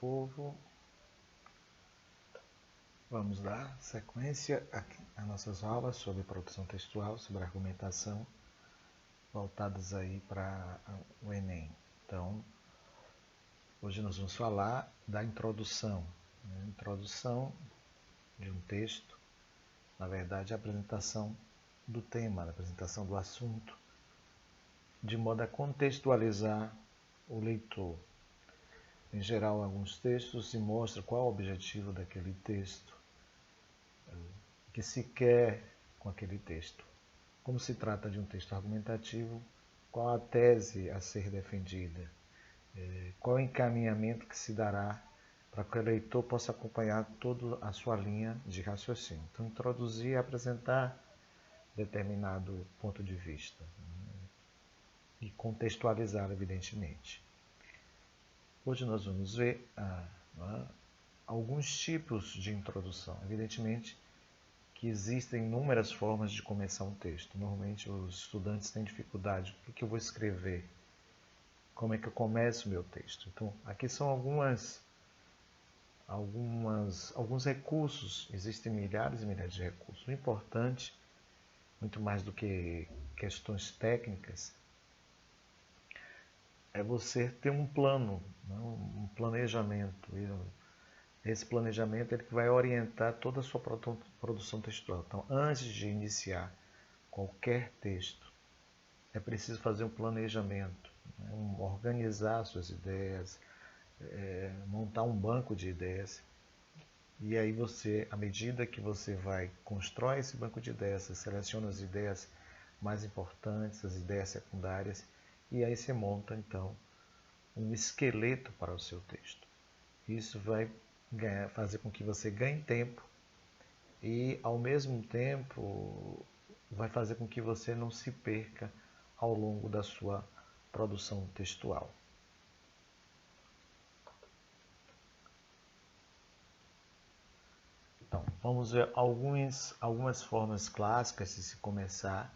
povo. Vamos dar sequência às nossas aulas sobre produção textual, sobre argumentação, voltadas aí para o Enem. Então, hoje nós vamos falar da introdução. Introdução de um texto, na verdade, a apresentação do tema, a apresentação do assunto, de modo a contextualizar o leitor. Em geral, em alguns textos se mostra qual é o objetivo daquele texto, o que se quer com aquele texto. Como se trata de um texto argumentativo, qual a tese a ser defendida, qual o encaminhamento que se dará para que o leitor possa acompanhar toda a sua linha de raciocínio. Então, introduzir e apresentar determinado ponto de vista e contextualizar, evidentemente. Hoje nós vamos ver alguns tipos de introdução. Evidentemente que existem inúmeras formas de começar um texto. Normalmente os estudantes têm dificuldade. O que eu vou escrever? Como é que eu começo o meu texto? Então, aqui são alguns recursos. Existem milhares e milhares de recursos. O importante, muito mais do que questões técnicas, é você ter um plano, um planejamento. Esse planejamento é que vai orientar toda a sua produção textual. Então, antes de iniciar qualquer texto, é preciso fazer um planejamento, organizar suas ideias, montar um banco de ideias. E aí você, à medida que você vai constrói esse banco de ideias, você seleciona as ideias mais importantes, as ideias secundárias, e aí você monta, então, um esqueleto para o seu texto. Isso vai fazer com que você ganhe tempo e, ao mesmo tempo, vai fazer com que você não se perca ao longo da sua produção textual. Então, vamos ver algumas formas clássicas de se começar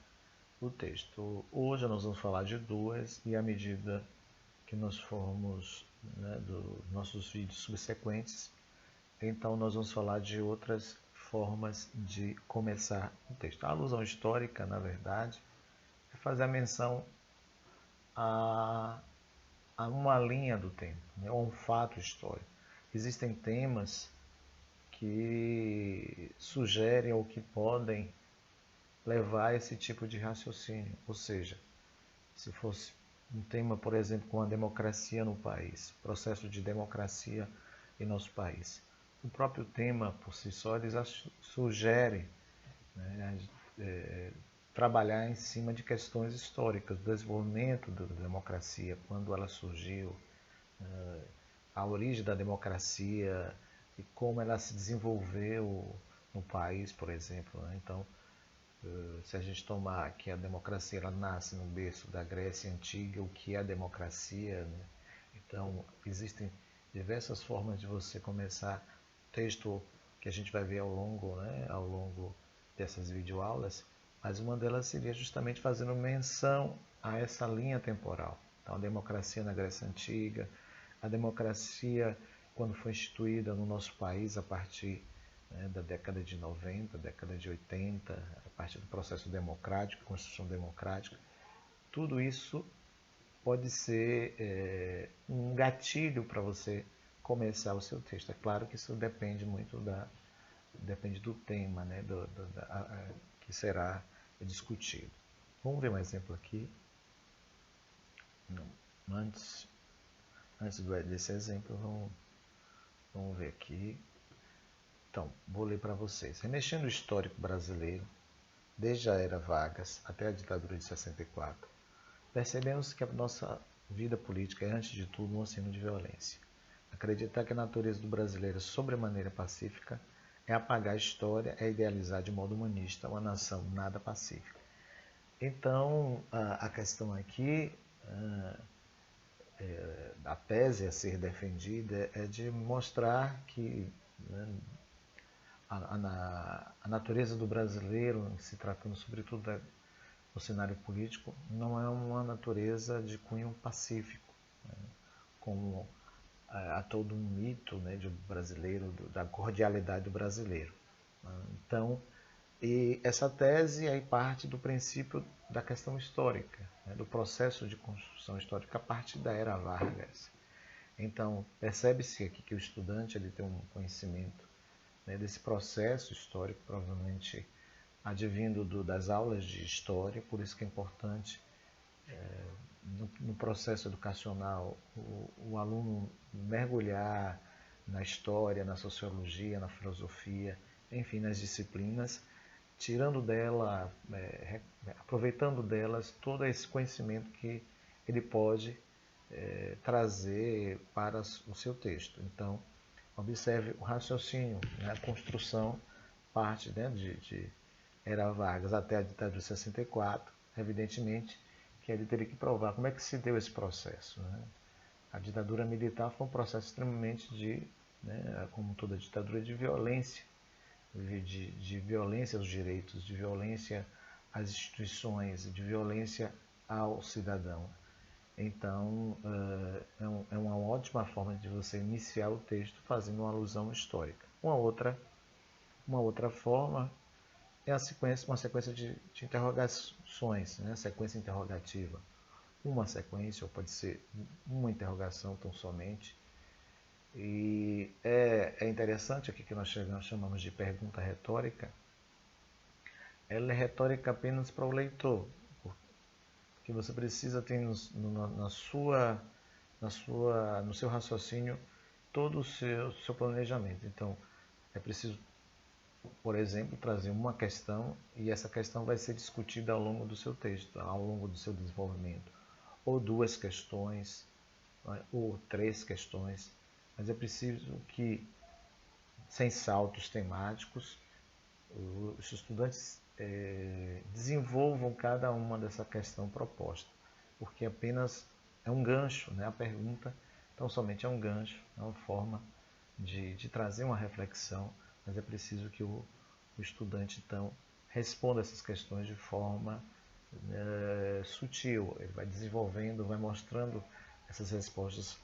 o texto. Hoje nós vamos falar de duas e, à medida que nós formos dos nossos vídeos subsequentes, então nós vamos falar de outras formas de começar o texto. A alusão histórica, na verdade, é fazer a menção a uma linha do tempo, a um fato histórico. Existem temas que sugerem ou que podem levar a esse tipo de raciocínio. Ou seja, se fosse um tema, por exemplo, com a democracia no país, processo de democracia em nosso país. O próprio tema, por si só, ele já sugere trabalhar em cima de questões históricas, do desenvolvimento da democracia, quando ela surgiu, a origem da democracia e como ela se desenvolveu no país, por exemplo. Então, se a gente tomar que a democracia ela nasce no berço da Grécia Antiga, o que é a democracia, Então, existem diversas formas de você começar o texto que a gente vai ver ao longo dessas videoaulas, mas uma delas seria justamente fazendo menção a essa linha temporal. Então, a democracia na Grécia Antiga, a democracia quando foi instituída no nosso país a partir da década de 90, década de 80, a partir do processo democrático, Constituição Democrática. Tudo isso pode ser um gatilho para você começar o seu texto. É claro que isso depende muito depende do tema que será discutido. Vamos ver um exemplo aqui. Antes desse exemplo, vamos ver aqui. Então, vou ler para vocês. Remexendo o histórico brasileiro, desde a era Vargas até a ditadura de 64, percebemos que a nossa vida política é, antes de tudo, um oceano de violência. Acreditar que a natureza do brasileiro é sobremaneira pacífica é apagar a história, é idealizar de modo humanista uma nação nada pacífica. Então, a questão aqui, a tese a ser defendida é de mostrar que a natureza do brasileiro, se tratando sobretudo do cenário político, não é uma natureza de cunho pacífico, como a todo um mito, né, de brasileiro, da cordialidade do brasileiro. Então, e essa tese aí parte do princípio da questão histórica, né, do processo de construção histórica a partir da era Vargas. Então, percebe-se aqui que o estudante ele tem um conhecimento, né, desse processo histórico, provavelmente advindo das aulas de história, por isso que é importante no processo educacional o aluno mergulhar na história, na sociologia, na filosofia, enfim, nas disciplinas, tirando dela, aproveitando delas todo esse conhecimento que ele pode trazer para o seu texto. Então, observe o raciocínio, né, a construção parte, né, de Era Vargas até a ditadura de 64, evidentemente que ele teria que provar como é que se deu esse processo. Né? A ditadura militar foi um processo extremamente né, como toda ditadura, de violência, de violência aos direitos, de violência às instituições, de violência ao cidadão. Então, é uma ótima forma de você iniciar o texto fazendo uma alusão histórica. Uma outra forma é uma sequência de interrogações, né? Sequência interrogativa. Uma sequência, ou pode ser uma interrogação tão somente. E é interessante aqui que nós chamamos de pergunta retórica. Ela é retórica apenas para o leitor, porque você precisa ter no seu raciocínio todo o seu planejamento. Então, é preciso, por exemplo, trazer uma questão e essa questão vai ser discutida ao longo do seu texto, ao longo do seu desenvolvimento. Ou duas questões, ou três questões, mas é preciso que, sem saltos temáticos, os estudantes desenvolvam cada uma dessa questão proposta, porque apenas é um gancho, né? A pergunta então somente é um gancho, é uma forma de trazer uma reflexão, mas é preciso que o estudante então responda essas questões de forma sutil. Ele vai desenvolvendo, vai mostrando essas respostas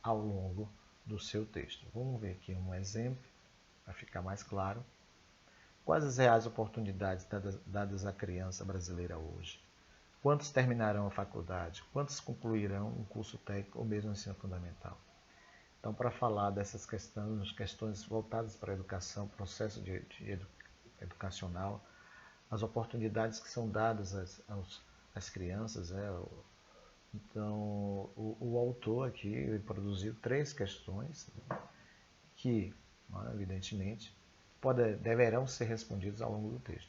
ao longo do seu texto. Vamos ver aqui um exemplo para ficar mais claro. Quais as reais oportunidades dadas à criança brasileira hoje? Quantos terminarão a faculdade? Quantos concluirão um curso técnico ou mesmo ensino fundamental? Então, para falar dessas questões voltadas para a educação, processo educacional, as oportunidades que são dadas às crianças. Então, o autor aqui produziu três questões que, evidentemente, deverão ser respondidas ao longo do texto.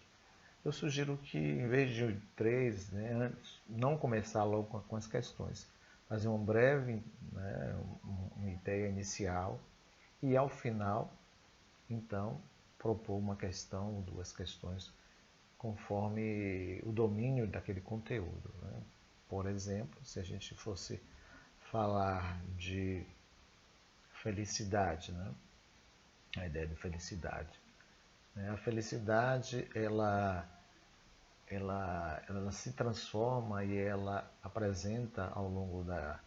Eu sugiro que, em vez de três, né, não começar logo com as questões, fazer uma breve, né, uma ideia inicial e, ao final, então, propor uma questão ou duas questões conforme o domínio daquele conteúdo. Né? Por exemplo, se a gente fosse falar de felicidade, né? A ideia de felicidade. A felicidade, ela se transforma e ela apresenta ao longo da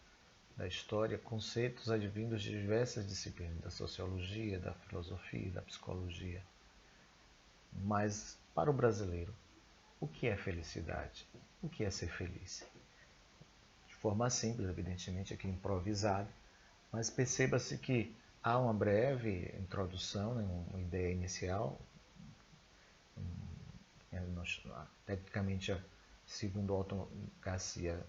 história conceitos advindos de diversas disciplinas, da sociologia, da filosofia, da psicologia. Mas, para o brasileiro, o que é felicidade? O que é ser feliz? De forma simples, evidentemente, aqui improvisado, mas perceba-se que há uma breve introdução, uma ideia inicial, tecnicamente, segundo Otto Garcia,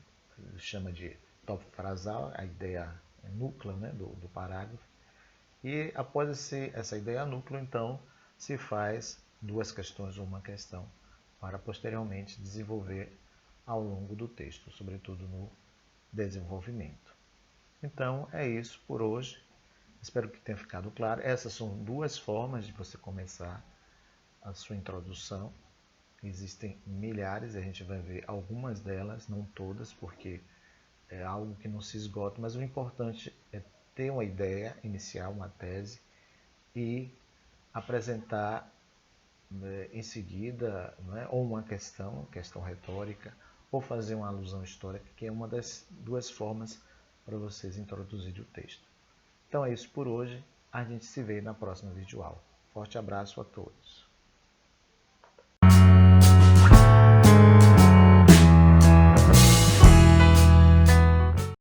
chama de tópico frasal, a ideia núcleo, né, do parágrafo. E após essa ideia núcleo, então, se faz duas questões ou uma questão para posteriormente desenvolver ao longo do texto, sobretudo no desenvolvimento. Então, é isso por hoje. Espero que tenha ficado claro. Essas são duas formas de você começar a sua introdução. Existem milhares, a gente vai ver algumas delas, não todas, porque é algo que não se esgota, mas o importante é ter uma ideia inicial, uma tese, e apresentar em seguida, não é, ou uma questão retórica, ou fazer uma alusão histórica, que é uma das duas formas para vocês introduzirem o texto. Então é isso por hoje. A gente se vê na próxima videoaula. Forte abraço a todos.